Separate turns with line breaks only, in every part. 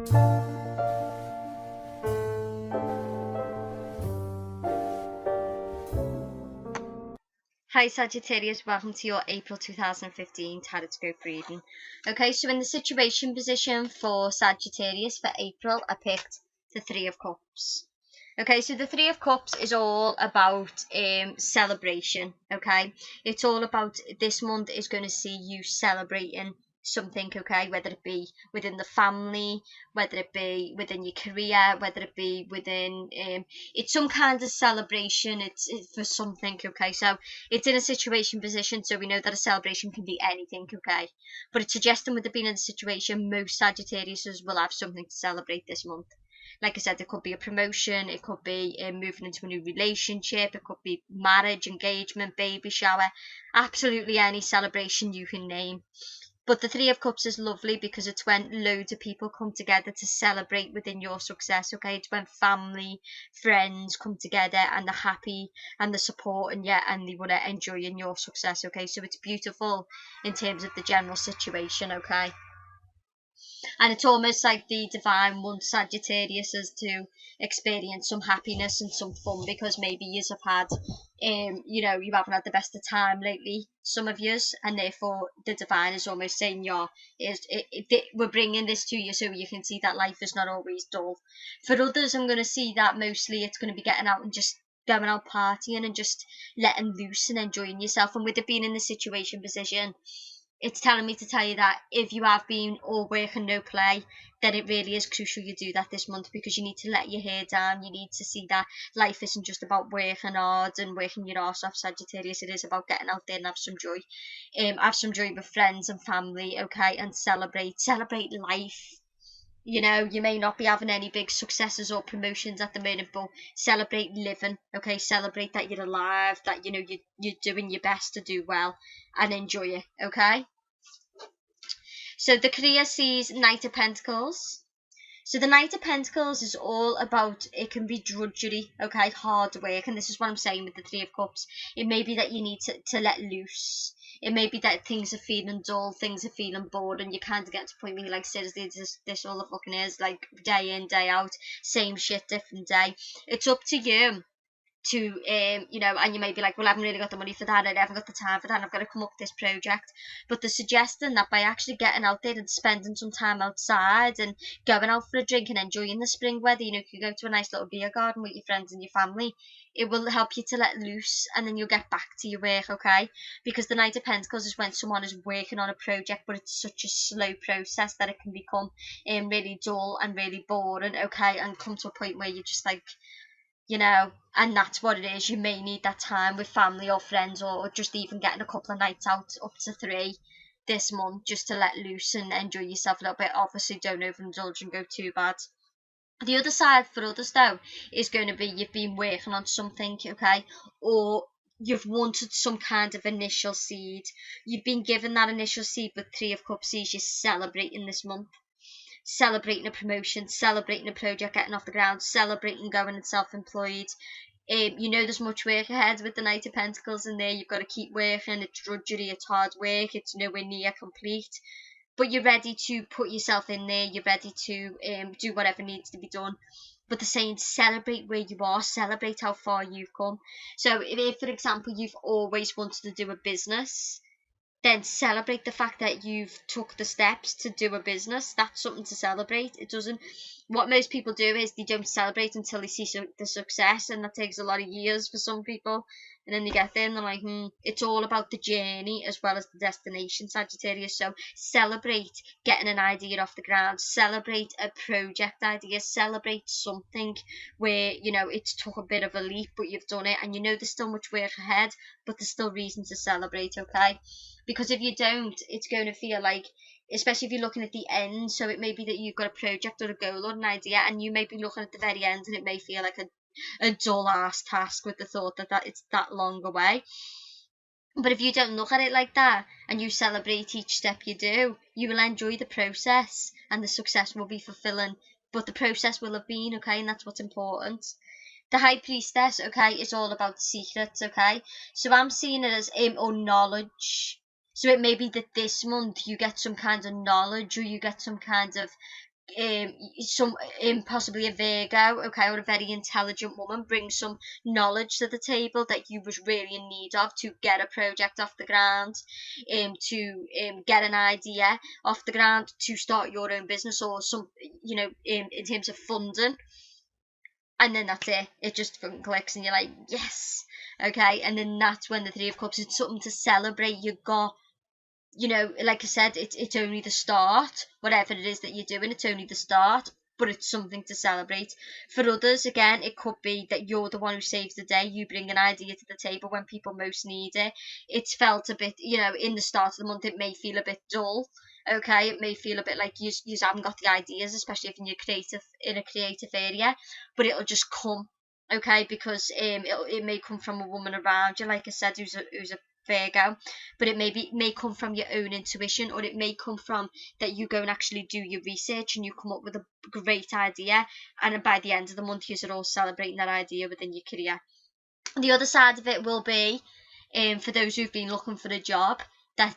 Hi Sagittarius, welcome to your April 2015 horoscope reading. Okay, so in the situation position for Sagittarius for April, I picked the Three of Cups. Okay, so the Three of Cups is all about celebration. Okay, it's all about, this month is going to see you celebrating something. Okay, whether it be within the family, whether it be within your career, whether it be within it's some kind of celebration. It's for something. Okay, so it's in a situation position, so we know that a celebration can be anything. Okay, but it's suggesting with it being in a situation, most Sagittariuses will have something to celebrate this month. Like I said, it could be a promotion, it could be moving into a new relationship, it could be marriage, engagement, baby shower, absolutely any celebration you can name. But the Three of Cups is lovely because it's when loads of people come together to celebrate within your success. Okay, it's when family, friends come together and they're happy and they're supporting you and they want to enjoy in your success. Okay, so it's beautiful in terms of the general situation. Okay, and it's almost like the divine wants Sagittarius as to experience some happiness and some fun, because maybe you have had you haven't had the best of time lately, some of yous, and therefore the divine is almost saying, we're bringing this to you so you can see that life is not always dull. For others, I'm going to see that mostly it's going to be getting out and just going out partying and just letting loose and enjoying yourself. And with it being in the situation position, it's telling me to tell you that if you have been all work and no play, then it really is crucial you do that this month, because you need to let your hair down. You need to see that life isn't just about working hard and working your arse off, Sagittarius. It is about getting out there and have some joy. Have some joy with friends and family, okay, and celebrate life. You know, you may not be having any big successes or promotions at the moment, but celebrate living. Okay, celebrate that you're alive, that you're doing your best to do well and enjoy it. Okay, so the career sees Knight of Pentacles. So the Knight of Pentacles is all about, it can be drudgery, okay, hard work, and this is what I'm saying with the Three of Cups. It may be that you need to let loose. It may be that things are feeling dull, things are feeling bored, and you kind of get to a point where you're like, seriously, this all the fucking is, like, day in, day out, same shit, different day. It's up to you to and you may be like, well, I haven't really got the money for that, I haven't got the time for that, and I've got to come up with this project. But they're suggesting that by actually getting out there and spending some time outside and going out for a drink and enjoying the spring weather, you can go to a nice little beer garden with your friends and your family. It will help you to let loose, and then you'll get back to your work. Okay, because the Knight of Pentacles is when someone is working on a project, but it's such a slow process that it can become really dull and really boring. Okay, and come to a point where you're just like, and that's what it is. You may need that time with family or friends, or just even getting a couple of nights out, up to 3 this month, just to let loose and enjoy yourself a little bit. Obviously, don't overindulge and go too bad. The other side for others, though, is going to be you've been working on something, okay, or you've wanted some kind of initial seed. You've been given that initial seed with Three of Cups. You're celebrating this month. Celebrating a promotion, celebrating a project getting off the ground, celebrating going and self-employed. There's much work ahead with the Knight of Pentacles in there. You've got to keep working. It's drudgery, it's hard work, it's nowhere near complete. But you're ready to put yourself in there. You're ready to do whatever needs to be done. But they're saying celebrate where you are, celebrate how far you've come. So if for example, you've always wanted to do a business, then celebrate the fact that you've took the steps to do a business. That's something to celebrate. It doesn't, what most people do is they don't celebrate until they see the success, and that takes a lot of years for some people, and then they get there and they're like, it's all about the journey as well as the destination, Sagittarius. So celebrate getting an idea off the ground, celebrate a project idea, celebrate something where it's took a bit of a leap, but you've done it, and there's still much work ahead, but there's still reason to celebrate. Okay, because if you don't, it's going to feel like, especially if you're looking at the end, so it may be that you've got a project or a goal or an idea, and you may be looking at the very end, and it may feel like a dull ass task with the thought that it's that long away. But if you don't look at it like that, and you celebrate each step you do, you will enjoy the process, and the success will be fulfilling, but the process will have been, okay, and that's what's important. The High Priestess, okay, is all about secrets, okay? So I'm seeing it as or knowledge. So it may be that this month you get some kind of knowledge, or you get some kind of some possibly a Virgo, okay, or a very intelligent woman, brings some knowledge to the table that you was really in need of to get a project off the ground, to get an idea off the ground to start your own business, or some, you know, in terms of funding. And then that's it. It just fucking clicks, and you're like, yes, okay. And then that's when the Three of Cups, it's something to celebrate. You got, you know, like I said, it's only the start. Whatever it is that you're doing, it's only the start, but it's something to celebrate. For others, again, it could be that you're the one who saves the day. You bring an idea to the table when people most need it. It's felt a bit, you know, in the start of the month, it may feel a bit dull. Okay, it may feel a bit like you haven't got the ideas, especially if in a creative area, but it'll just come. Okay, because it may come from a woman around you, like I said, who's a Virgo, but it may come from your own intuition, or it may come from that you go and actually do your research and you come up with a great idea, and by the end of the month you're all celebrating that idea within your career. The other side of it will be, for those who've been looking for a job, that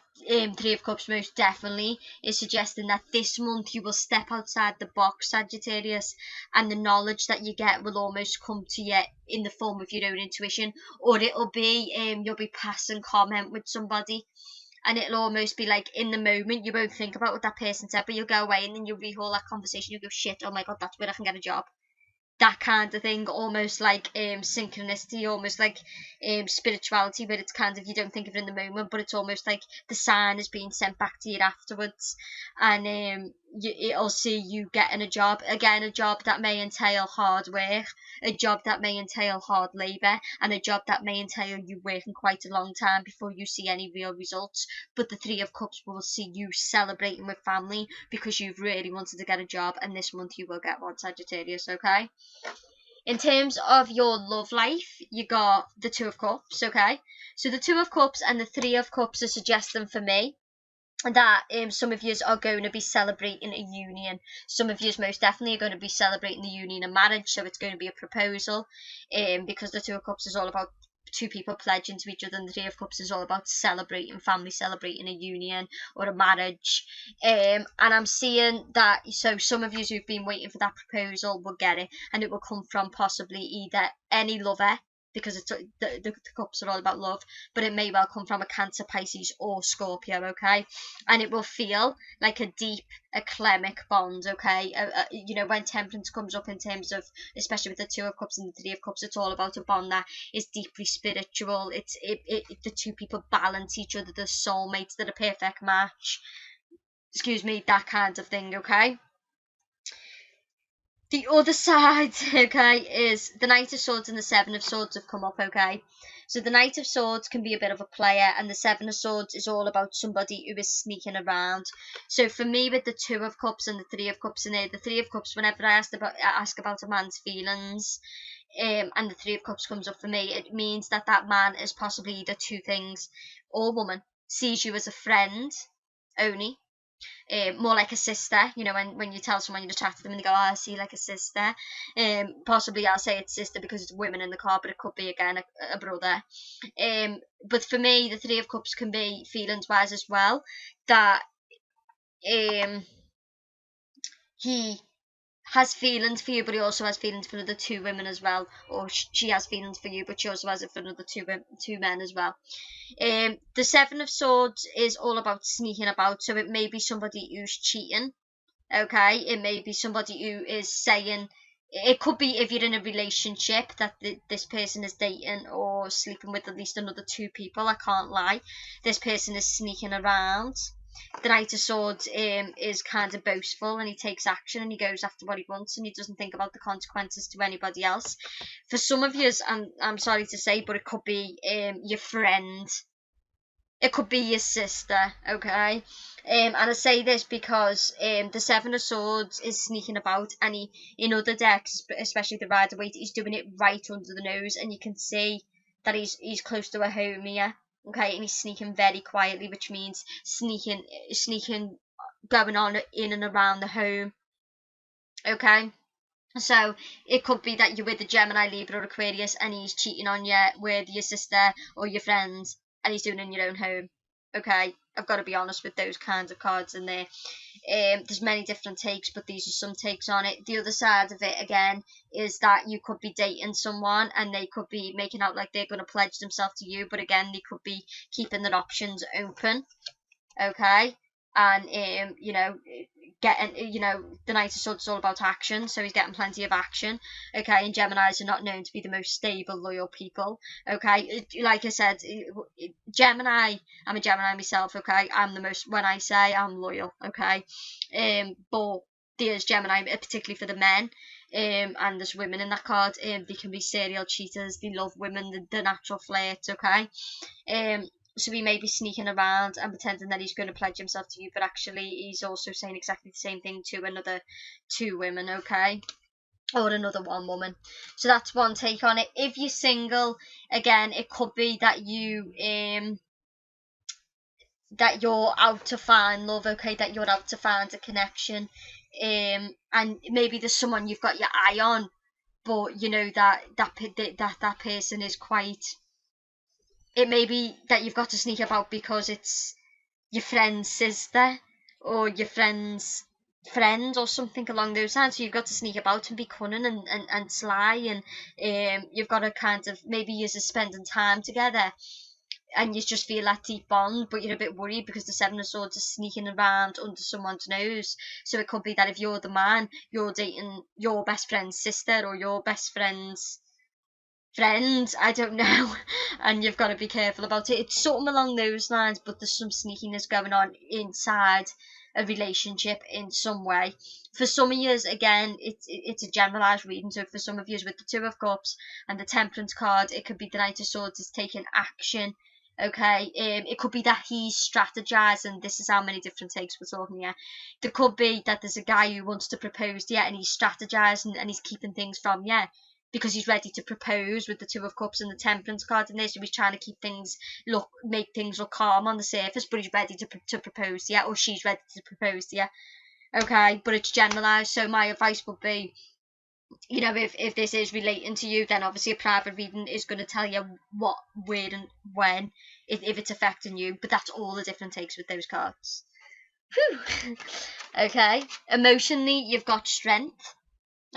Three of Cups most definitely is suggesting that this month you will step outside the box, Sagittarius, and the knowledge that you get will almost come to you in the form of your own intuition, or it'll be you'll be passing comment with somebody, and it'll almost be like in the moment you won't think about what that person said, but you'll go away and then you'll rehaul that conversation. You'll go, shit, oh my god, that's where I can get a job. That kind of thing, almost like synchronicity, almost like spirituality, but it's kind of, you don't think of it in the moment, but it's almost like the sign is being sent back to you afterwards, and it'll see you getting a job, again, a job that may entail hard work, a job that may entail hard labour, and a job that may entail you working quite a long time before you see any real results. But the Three of Cups will see you celebrating with family because you've really wanted to get a job, and this month you will get one, Sagittarius, okay? In terms of your love life, you got the Two of Cups, okay? So the Two of Cups and the Three of Cups are suggesting for me that some of you are going to be celebrating a union. Some of you most definitely are going to be celebrating the union of marriage, so it's going to be a proposal, because the Two of Cups is all about two people pledging to each other, and the Three of Cups is all about celebrating family, celebrating a union or a marriage. And I'm seeing that, so some of you who've been waiting for that proposal will get it, and it will come from possibly either any lover, because it's the cups are all about love, but it may well come from a Cancer, Pisces, or Scorpio, okay? And it will feel like a deep aclemic bond, okay? You know, when temperance comes up in terms of, especially with the Two of Cups and the Three of Cups, it's all about a bond that is deeply spiritual. The two people balance each other, the soulmates, that are a perfect match. Excuse me, that kind of thing, okay? The other side, okay, is the Knight of Swords and the Seven of Swords have come up, okay? So the Knight of Swords can be a bit of a player, and the Seven of Swords is all about somebody who is sneaking around. So for me, with the Two of Cups and the Three of Cups in there, the Three of Cups, whenever I ask about a man's feelings, and the Three of Cups comes up for me, it means that that man is possibly either two things, or woman, sees you as a friend only, more like a sister, you know, when you tell someone, you just chat to them and they go, oh, I see you like a sister. Possibly I'll say it's sister because it's women in the car, but it could be, again, a brother. But for me, the Three of Cups can be feelings wise as well, that he has feelings for you, but he also has feelings for the two women as well, or she has feelings for you, but she also has it for another two men as well. The Seven of Swords is all about sneaking about, so it may be somebody who's cheating, okay? It may be somebody who is saying, it could be if you're in a relationship that this person is dating or sleeping with at least another two people, I can't lie. This person is sneaking around. The Knight of Swords is kind of boastful, and he takes action and he goes after what he wants, and he doesn't think about the consequences to anybody else. For some of you, I'm sorry to say, but it could be your friend. It could be your sister, okay? And I say this because the Seven of Swords is sneaking about, and he, in other decks, especially the Rider-Waite, he's doing it right under the nose, and you can see that he's close to a home here. Okay, and he's sneaking very quietly, which means sneaking going on in and around the home. Okay, so it could be that you're with a Gemini, Libra, or Aquarius, and he's cheating on you with your sister or your friends, and he's doing it in your own home. Okay, I've got to be honest with those kinds of cards in there. There's many different takes, but these are some takes on it. The other side of it, again, is that you could be dating someone and they could be making out like they're going to pledge themselves to you, but again, they could be keeping their options open, okay? And you know, getting, you know, the Knight of Swords is all about action, so he's getting plenty of action, okay? And Geminis are not known to be the most stable, loyal people, okay? Like I said, Gemini, I'm a Gemini myself, okay? I'm the most, when I say I'm loyal, okay? But there's Gemini, particularly for the men, and there's women in that card. They can be serial cheaters, they love women, the natural flirts, okay? So he may be sneaking around and pretending that he's going to pledge himself to you, but actually he's also saying exactly the same thing to another 2 women, okay? Or another 1 woman. So that's one take on it. If you're single, again, it could be that that you're out to find love, okay? That you're out to find a connection. And maybe there's someone you've got your eye on, but you know that person is quite... It may be that you've got to sneak about because it's your friend's sister or your friend's friend or something along those lines. So you've got to sneak about and be cunning and sly, and you've got to kind of, maybe you're spending time together and you just feel that deep bond, but you're a bit worried because the 7 of Swords is sneaking around under someone's nose. So it could be that if you're the man, you're dating your best friend's sister or your best friend's friends, I don't know, and you've got to be careful about it. It's something along those lines, but there's some sneakiness going on inside a relationship in some way. For some of you, again, it's a generalized reading, so for some of you with the 2 of Cups and the Temperance card, it could be the Knight of Swords is taking action, okay? It could be that he's strategizing. This is how many different takes we're talking here. There could be that there's a guy who wants to propose to you and he's strategizing and he's keeping things from you, because he's ready to propose with the 2 of Cups and the Temperance card in there. So he's trying to keep things make things look calm on the surface, but he's ready to propose to you, or she's ready to propose to you, okay? But it's generalized, so my advice would be, you know, if this is relating to you, then obviously a private reading is going to tell you what, where and when, if it's affecting you, but that's all the different takes with those cards. Whew. Okay, emotionally, you've got Strength.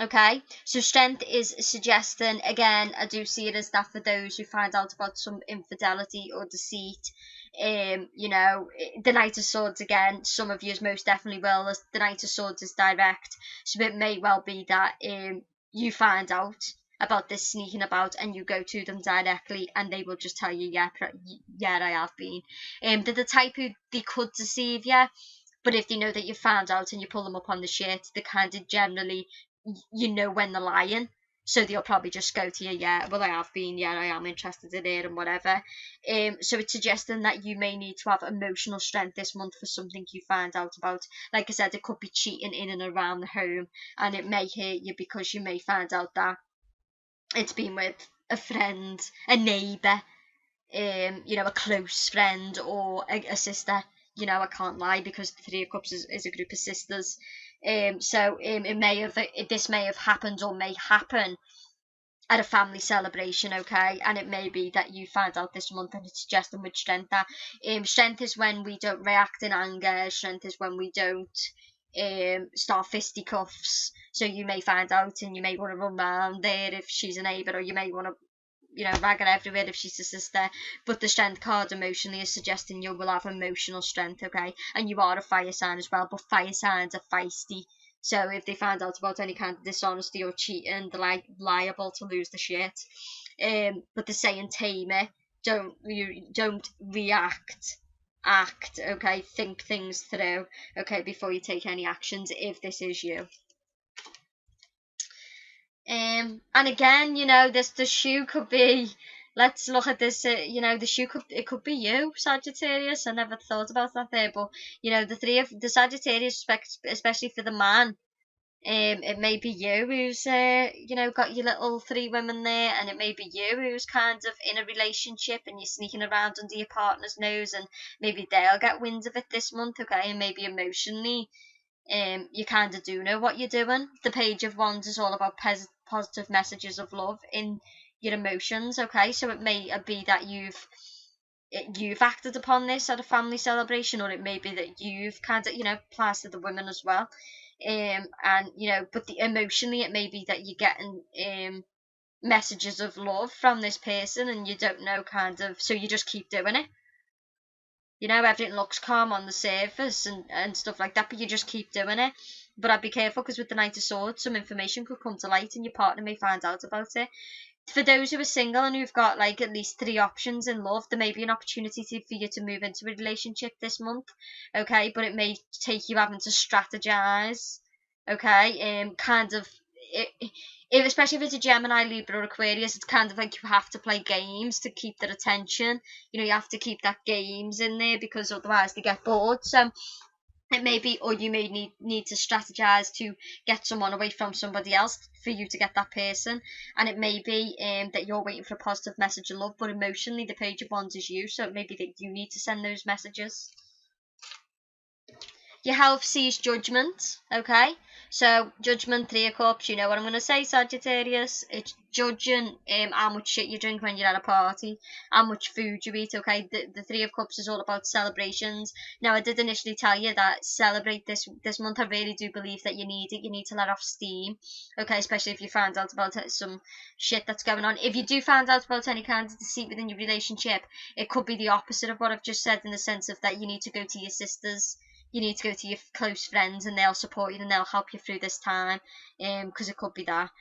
Okay, so Strength is suggesting, again, I do see it as that for those who find out about some infidelity or deceit. You know, the Knight of Swords, again, some of you most definitely will, as the Knight of Swords is direct, so it may well be that you find out about this sneaking about and you go to them directly and they will just tell you, yeah, I have been. They're the type who, they could deceive you, but if they know that you found out and you pull them up on the shit, they kind of generally, you know when they're lying, so they'll probably just go to you, yeah, well, I have been, yeah, I am interested in it and whatever. So it's suggesting that you may need to have emotional strength this month for something you find out about. Like I said, it could be cheating in and around the home, and it may hurt you because you may find out that it's been with a friend, a neighbour, you know, a close friend or a sister. You know, I can't lie, because the 3 of Cups is a group of sisters. So this may have happened or may happen at a family celebration, okay? And it may be that you find out this month, and it's suggesting with Strength that strength is when we don't react in anger. Strength is when we don't start fisticuffs. So you may find out and you may want to run around there if she's a neighbour, or you may want to, you know, rag her everywhere if she's a sister. But the Strength card emotionally is suggesting you will have emotional strength, okay? And you are a fire sign as well, but fire signs are feisty. So if they find out about any kind of dishonesty or cheating, they're liable to lose the shit. But they're saying tame it. Don't react. Act, okay? Think things through, okay, before you take any actions, if this is you. And again, you know, the shoe could be, let's look at this, you know, the shoe could be you, Sagittarius. I never thought about that there, but you know, the Sagittarius, especially for the man, it may be you who's you know, got your little 3 women there, and it may be you who's kind of in a relationship and you're sneaking around under your partner's nose, and maybe they'll get wind of it this month, okay? And maybe emotionally, you kind of do know what you're doing. The Page of Wands is all about positive messages of love in your emotions, okay? So it may be that you've you've acted upon this at a family celebration, or it may be that you've kind of, applies to the women as well. And but emotionally, it may be that you're getting messages of love from this person, and you don't know, kind of, so you just keep doing it. Everything looks calm on the surface and stuff like that, but you just keep doing it. But I'd be careful, because with the Knight of Swords, some information could come to light and your partner may find out about it. For those who are single and who've got like at least 3 options in love, there may be an opportunity for you to move into a relationship this month, okay? But it may take you having to strategize, okay? Kind of, especially if it's a Gemini, Libra, or Aquarius, it's kind of like you have to play games to keep their attention. You have to keep that games in there, because otherwise they get bored. So it may be, or you may need to strategize to get someone away from somebody else for you to get that person. And it may be that you're waiting for a positive message of love, but emotionally the Page of Wands is you, so it may be that you need to send those messages. Your health sees Judgment, okay? So, Judgment, 3 of Cups, you know what I'm going to say, Sagittarius. It's judging how much shit you drink when you're at a party, how much food you eat, okay? The 3 of Cups is all about celebrations. Now, I did initially tell you that celebrate this month. I really do believe that you need it. You need to let off steam, okay? Especially if you find out about some shit that's going on. If you do find out about any kind of deceit within your relationship, it could be the opposite of what I've just said, in the sense of that you need to go to your sisters. You need to go to your close friends, and they'll support you and they'll help you through this time, because it could be that.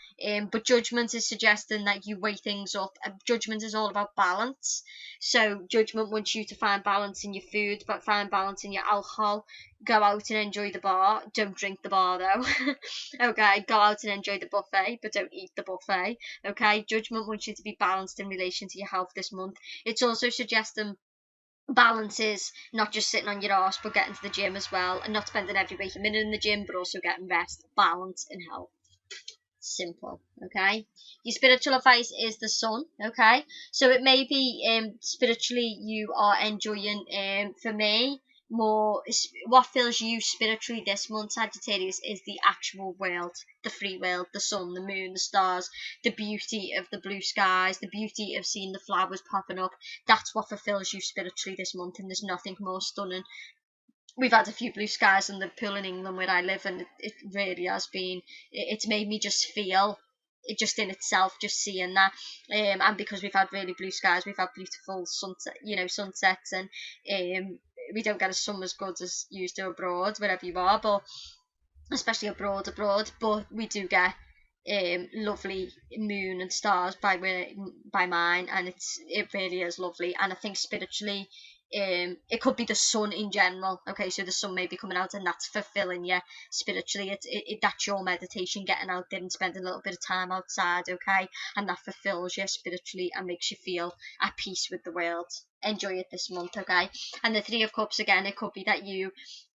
But Judgment is suggesting that you weigh things up. Judgment is all about balance. So Judgment wants you to find balance in your food, but find balance in your alcohol. Go out and enjoy the bar. Don't drink the bar though. Okay, go out and enjoy the buffet, but don't eat the buffet. Okay, Judgment wants you to be balanced in relation to your health this month. It's also suggesting balance is not just sitting on your arse, but getting to the gym as well, and not spending every waking minute in the gym, but also getting rest, balance, and health. Simple, okay? Your spiritual advice is the sun, okay? So it may be spiritually you are enjoying, for me, more, what fills you spiritually this month, Sagittarius, is the actual world, the free world, the sun, the moon, the stars, the beauty of the blue skies, the beauty of seeing the flowers popping up. That's what fulfills you spiritually this month, and there's nothing more stunning. We've had a few blue skies in the pool in England where I live, and it really has been, it's made me just feel it, just in itself, just seeing that. And because we've had really blue skies, we've had beautiful sunsets, and we don't get a sun as good as used to abroad, wherever you are, but especially abroad, but we do get lovely moon and stars by mine, and it really is lovely. And I think spiritually, it could be the sun in general, okay? So the sun may be coming out, and that's fulfilling you spiritually. That's your meditation, getting out there and spending a little bit of time outside, okay? And that fulfills you spiritually and makes you feel at peace with the world. Enjoy it this month, okay? And the 3 of Cups, again, it could be that you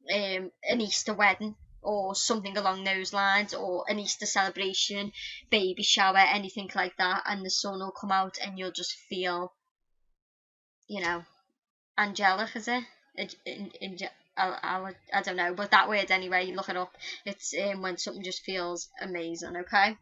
an Easter wedding or something along those lines, or an Easter celebration, baby shower, anything like that, and the sun will come out and you'll just feel, angelic, is it? I don't know, but that word anyway, look it up. It's when something just feels amazing, okay?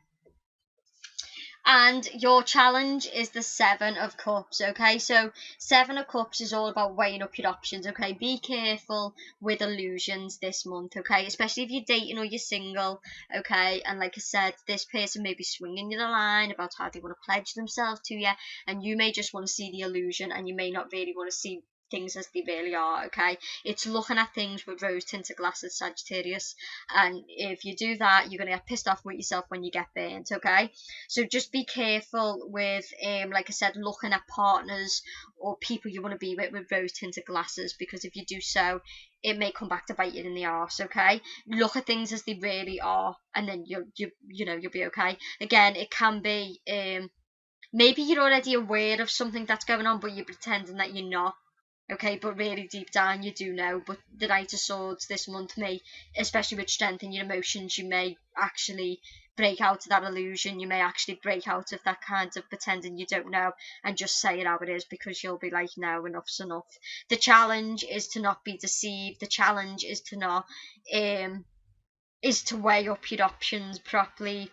And your challenge is the 7 of Cups, okay? So 7 of Cups is all about weighing up your options, okay? Be careful with illusions this month, okay? Especially if you're dating or you're single, okay? And like I said, this person may be swinging you the line about how they want to pledge themselves to you, and you may just want to see the illusion, and you may not really want to see things as they really are, okay? It's looking at things with rose tinted glasses, Sagittarius, and if you do that, you're going to get pissed off with yourself when you get burnt, okay? So just be careful with, like I said, looking at partners or people you want to be with rose tinted glasses, because if you do so, it may come back to bite you in the arse, okay? Look at things as they really are, and then you'll be okay. Again, it can be, maybe you're already aware of something that's going on, but you're pretending that you're not. Okay, but really deep down you do know. But the Knight of Swords this month may, especially with strength in your emotions, you may actually break out of that illusion. You may actually break out of that kind of pretending you don't know and just say it how it is, because you'll be like, no, enough's enough. The challenge is to not be deceived. The challenge is to not, is to weigh up your options properly.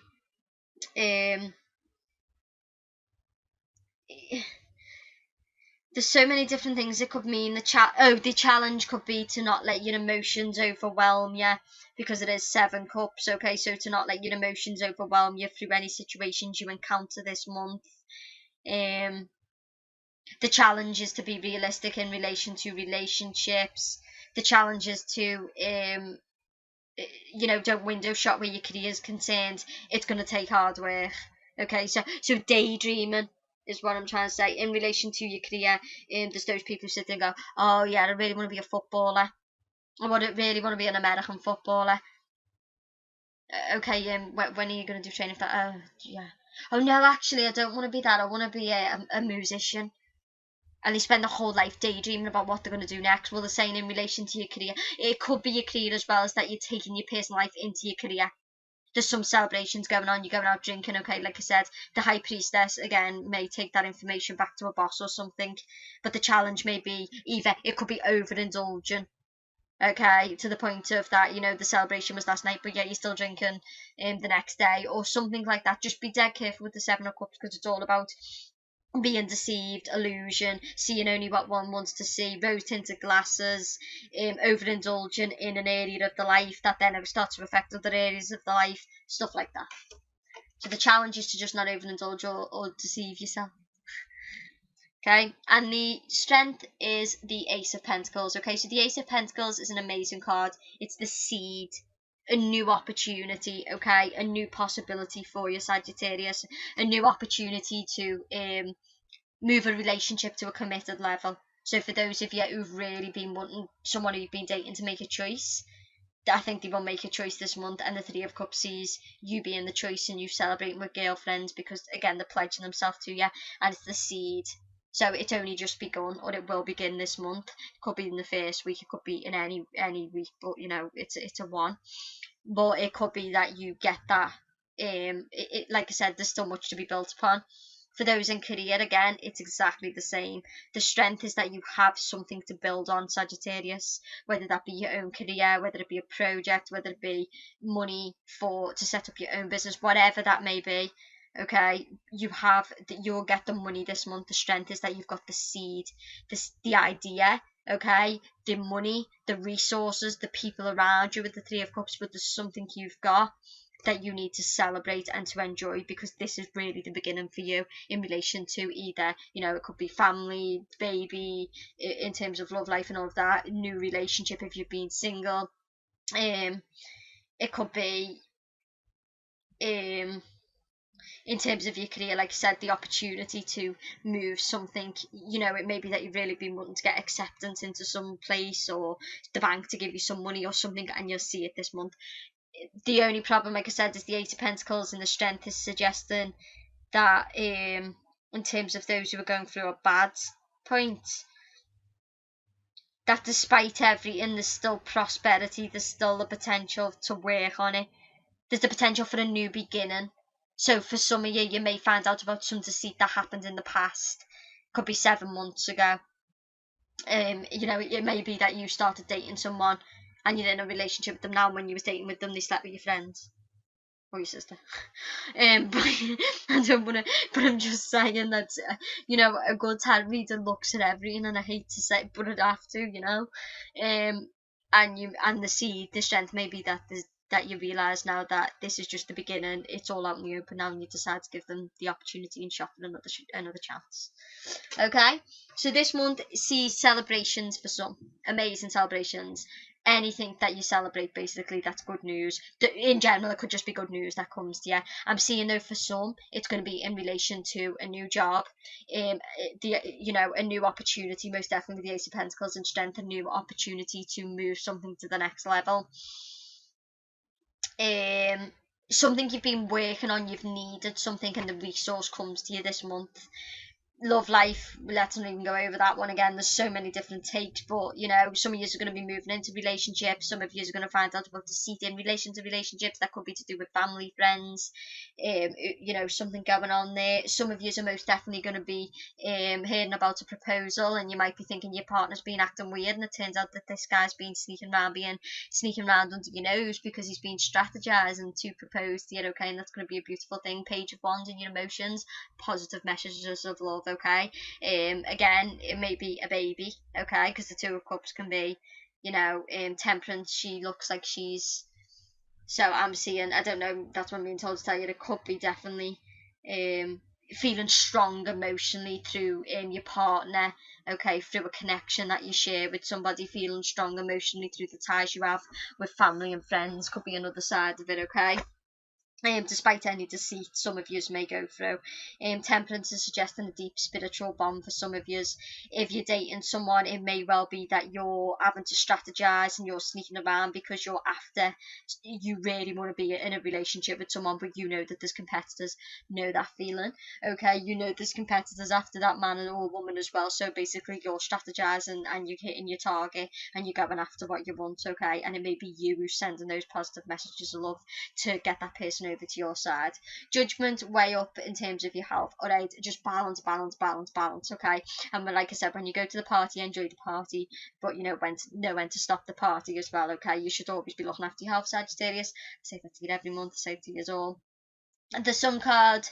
There's so many different things it could mean. The challenge could be to not let your emotions overwhelm you, because it is 7 cups. Okay, so to not let your emotions overwhelm you through any situations you encounter this month. The challenge is to be realistic in relation to relationships. The challenge is to don't window shop where your career is concerned. It's going to take hard work. Okay, so daydreaming is what I'm trying to say in relation to your career. There's those people who sit there and go, oh yeah, I really want to be a footballer. Really want to be an American footballer. Okay, when are you going to do training for that? Oh yeah. Oh no, actually, I don't want to be that. I want to be a musician. And they spend their whole life daydreaming about what they're going to do next. Well, the same in relation to your career. It could be your career as well as that you're taking your personal life into your career. There's some celebrations going on. You're going out drinking. Okay, like I said, the high priestess again may take that information back to a boss or something. But the challenge may be either it could be overindulging. Okay, to the point of that, the celebration was last night, but yeah, you're still drinking the next day or something like that. Just be dead careful with the 7 of Cups, because it's all about being deceived, illusion, seeing only what one wants to see, rose tinted glasses, overindulging in an area of the life that then starts to affect other areas of the life, stuff like that. So the challenge is to just not overindulge or deceive yourself. Okay, and the strength is the Ace of Pentacles. Okay, so the Ace of Pentacles is an amazing card. It's the seed, a new opportunity, okay, a new possibility for your Sagittarius, a new opportunity to move a relationship to a committed level. So for those of you who've really been wanting someone who you've been dating to make a choice, I think they will make a choice this month, and the 3 of Cups sees you being the choice and you celebrating with girlfriends, because again they're pledging themselves to you, and it's the seed. So it's only just begun, or it will begin this month. It could be in the first week, it could be in any week, but it's a one. But it could be that you get that. Like I said, there's still much to be built upon. For those in career, again, it's exactly the same. The strength is that you have something to build on, Sagittarius, whether that be your own career, whether it be a project, whether it be money to set up your own business, whatever that may be. Okay, you'll get the money this month. The strength is that you've got the seed, the idea, okay, the money, the resources, the people around you with the 3 of Cups, but there's something you've got that you need to celebrate and to enjoy, because this is really the beginning for you in relation to either, it could be family, baby, in terms of love life and all of that, new relationship if you've been single. It could be in terms of your career, like I said, the opportunity to move something. It may be that you've really been wanting to get acceptance into some place, or the bank to give you some money or something, and you'll see it this month. The only problem, like I said, is the 8 of Pentacles, and the strength is suggesting that in terms of those who are going through a bad point, that despite everything, there's still prosperity, there's still the potential to work on it. There's the potential for a new beginning. So for some of you, you may find out about some deceit that happened in the past. Could be 7 months ago. It may be that you started dating someone and you're in a relationship with them now, and when you was dating with them, they slept with your friends or your sister. But I don't want to, but I'm just saying that, a good tarot reader looks at everything, and I hate to say it, but I'd have to, and the seed, the strength may be that you realise now that this is just the beginning, it's all out in the open now, and you decide to give them the opportunity and shop for another chance. Okay, so this month sees celebrations for some, amazing celebrations. Anything that you celebrate, basically, that's good news. In general, it could just be good news that comes to you. I'm seeing, though, for some, it's going to be in relation to a new job, a new opportunity, most definitely the Ace of Pentacles and strength, a new opportunity to move something to the next level. Something you've been working on, you've needed something, and the resource comes to you this month. Love life, let's not even go over that one again. There's so many different takes, but some of you are going to be moving into relationships. Some of you are going to find out about deceit in relation to relationships. That could be to do with family, friends, something going on there. Some of you are most definitely going to be hearing about a proposal, and you might be thinking your partner's been acting weird, and it turns out that this guy's been sneaking around under your nose because he's been strategizing to propose to you. Okay, and that's going to be a beautiful thing. Page of Wands and your emotions, positive messages of love. okay? Again, it may be a baby, okay, because the Two of Cups can be, you know, Temperance, she looks like she's, so I'm seeing, I don't know, that's what I'm being told to tell you, it could be definitely feeling strong emotionally through your partner, okay, through a connection that you share with somebody, feeling strong emotionally through the ties you have with family and friends, could be another side of it, okay? Despite any deceit some of yous may go through. Temperance is suggesting a deep spiritual bond for some of yous. If you're dating someone, it may well be that you're having to strategize and you're sneaking around because you're after, you really want to be in a relationship with someone, but you know that there's competitors. Know that feeling, okay? You know there's competitors after that man or woman as well, so basically you're strategizing and you're hitting your target and you're going after what you want, okay? And it may be you who's sending those positive messages of love to get that person over to your side. Judgment, way up in terms of your health. All right, just balance, balance, balance, balance, okay? And like I said, when you go to the party, enjoy the party, but you know when to stop the party as well, okay? You should always be looking after your health, Sagittarius. I say that to you every month, I say it to you all. The Sun card,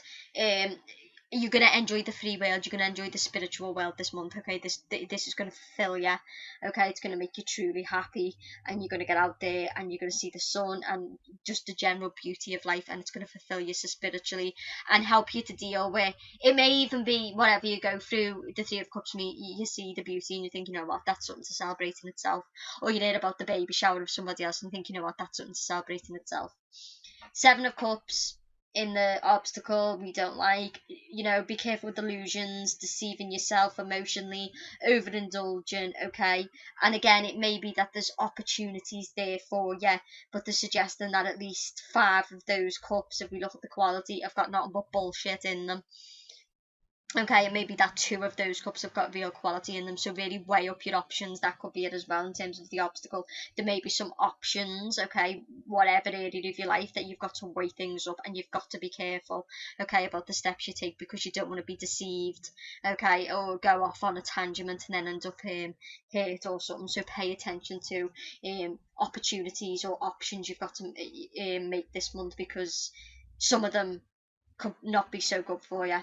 you're going to enjoy the free world, you're going to enjoy the spiritual world this month, okay? This is going to fulfill you, okay? It's going to make you truly happy, and you're going to get out there and you're going to see the sun and just the general beauty of life, and it's going to fulfill you so spiritually and help you to deal with, it may even be whatever you go through. The Three of Cups, you see the beauty and you think, you know what, that's something to celebrate in itself. Or you hear about the baby shower of somebody else and think, you know what, that's something to celebrate in itself. Seven of Cups, in the obstacle we don't like, you know, be careful with illusions, deceiving yourself emotionally, overindulgent, okay? And again, it may be that there's opportunities there for you, but they're suggesting that at least 5 of those cups, if we look at the quality, have got nothing but bullshit in them. Okay, and maybe that 2 of those cups have got real quality in them, so really weigh up your options. That could be it as well in terms of the obstacle. There may be some options, okay, whatever area of your life, that you've got to weigh things up, and you've got to be careful, okay, about the steps you take, because you don't want to be deceived, okay, or go off on a tangent and then end up hurt or something. So pay attention to opportunities or options you've got to make this month, because some of them could not be so good for you.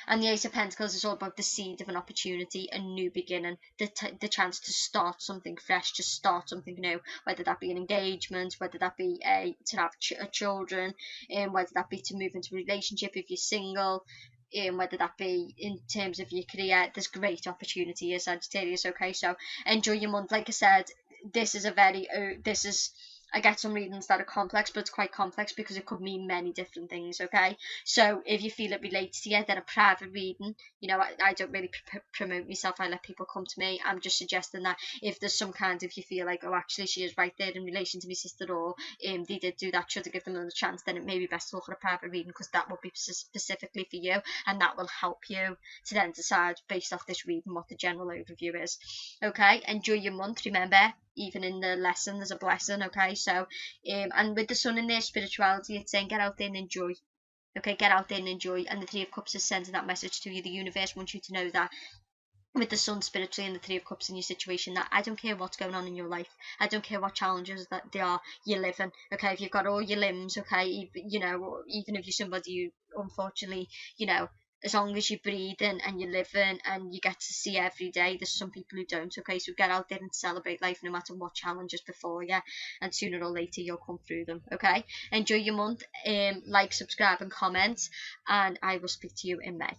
And the Ace of Pentacles is all about the seed of an opportunity, a new beginning, the chance to start something fresh, to start something new, whether that be an engagement, whether that be to have children, whether that be to move into a relationship if you're single, whether that be in terms of your career. There's great opportunity here, Sagittarius, okay? So enjoy your month. Like I said, this is a very, I get some readings that are complex, but it's quite complex because it could mean many different things, okay? So if you feel it relates to you, then a private reading, you know, I don't really promote myself, I let people come to me. I'm just suggesting that if there's some kind of, you feel like, oh, actually she is right there in relation to my sister, or they did do that, should I give them another chance, then it may be best to look at a private reading, because that will be specifically for you, and that will help you to then decide based off this reading what the general overview is, okay? Enjoy your month. Remember, even in the lesson there's a blessing, okay? So and with the Sun in there, spirituality, it's saying get out there and enjoy, okay? Get out there and enjoy. And the Three of Cups is sending that message to you. The universe wants you to know that with the Sun spiritually and the Three of Cups in your situation, that I don't care what's going on in your life, I don't care what challenges that they are, you're living, okay? If you've got all your limbs, okay, you know, even if you're somebody who unfortunately, you know, as long as you're breathing and you're living and you get to see every day, there's some people who don't, okay? So get out there and celebrate life no matter what challenges before you, and sooner or later you'll come through them, okay? Enjoy your month. Like, subscribe and comment, and I will speak to you in May.